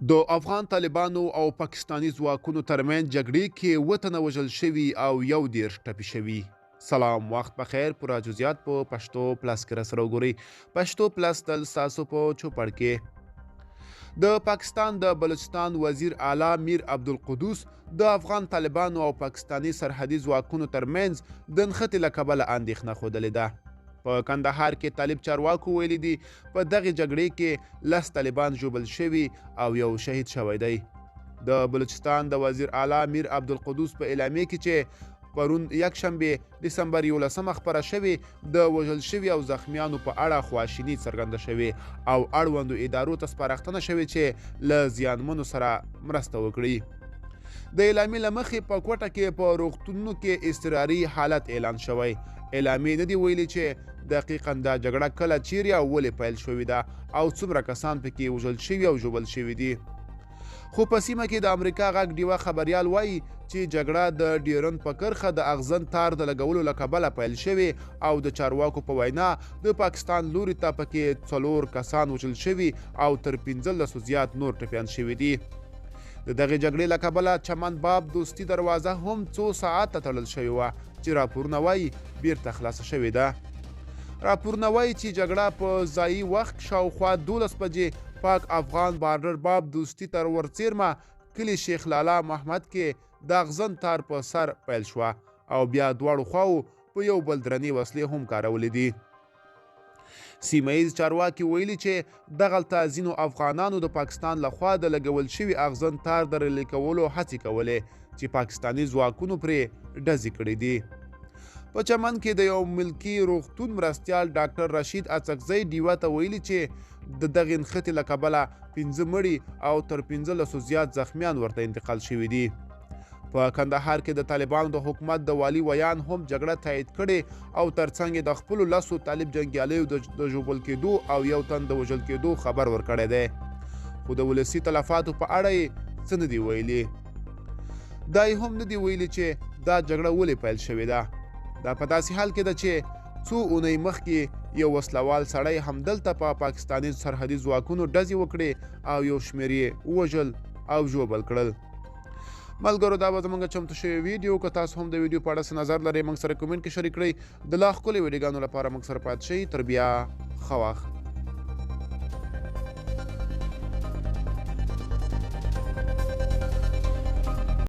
د افغان طالبانو او پاکستاني ځواکونو ترمنځ جګړې کې 7 تنه وژل شوي او 11 ټپي شوي. سلام، وخت بخیر. پوره جزئیات په پښتو پلس کې راسره وګورئ. پښتو پلس تل ستاسو په چوپړ کې. د پاکستان د بلوچستان وزیر اعلی میر عبدالقدوس د افغان طالبانو او پاکستاني سرحدي ځواکونو ترمنځ د نښتې له کبله اندېښنه ښودلې ده. په کندهار کې طالب چارواکو ویلي دي په دغې جګړې کې 10 طالبان ژوبل شوي او 1 شهید شوی دی. د بلوچستان د وزیر اعلی میر عبدالقدوس په اعلامیه کې چې پرون یکشنبه ډسمبر 11 خپره شوې د وژل شوي او زخمیانو په اړه خواشیني څرګنده شوې او اړوندو ادارو ته سپارښتنه شوې چې له زیانمنو سره مرسته وکړي. د اعلامیې له مخې په کوټه کې په روغتونونو کې اضطراري حالت اعلان شوی. اعلامیې نه دي ویلي چې دقیقاً دا جګړه کله چیرې او ولې پیل شوې ده او څومره کسان پکې وژل شوي او ژوبل شوي دي. خو په سیمه کې د امریکا غږ ډیوه خبریال وایي چې جګړه د ډیورند په کرښه د اغزن تار د لګولو له کبله پیل شوې او د چارواکو په وینا د پاکستان لوري ته پکې 4 کسان وژل شوي او تر 15 زیات نور ټپیان شوي دي. د دغې جګړې له کبله چمن باب دوستي دروازه هم څو ساعته تړل شوې وه چې راپورونه وایي بیرته خلاصه شوې ده. راپورونه وایي چې جګړه په ځایي وخت شاوخوا 12 بجې پاک افغان بارډر باب دوستي تر ورڅیرمه کلي شیخ لالا محمد کې د اغزن تار په سر پیل شوه او بیا دواړو خواو په یو بل درنې وسلې هم کارولې دي. سیمه ییز چارواکي ویلي چې دغلته ځینو افغانانو د پاکستان لخوا د لګول شوي اغزن تار د رلې کولو هڅې کولې چې پاکستاني ځواکونو پرې ډزې کړې دي. په چمن کې د یو ملکی روغتون مرستیال ډاکټر رشید اڅکزی ډیوه ته ویلي چې د دغې نښتې له کبله 15 مړي او تر 15 زیات زخمیان ورته انتقال شوي دي. په کندهار کې د طالبانو د حکومت د والي ویان هم جګړه تایید کړې او ترڅنګ یې د خپلو 10 طالب جنګیالیو د ژوبل کېدو او 1 تن د وژل کېدو خبر ورکړی دی. خو د ولسي تلفاتو په اړه یې څه نه دي ویلي. دا یې هم نه دي ویلي چې دا جګړه ولې پیل شوې ده. دا په داسې حال کې ده چې څو اونۍ مخکې یو وسلوال سړی همدلته په پاکستاني سرحدي ځواکونو ډزې وکړې او یو شمېر یې ووژل او ژوبل کړل. ملګرو، دا به زموږ چمتو شوی ویډیو. که تاسو هم د ویډیو په اړه څه نظر لرئ موږ سره کمنټ کې شریک کړئ. د لا ښکلې ویډیوګانو لپاره موږ سره پاتې شئ. تر بیا ښه وخت.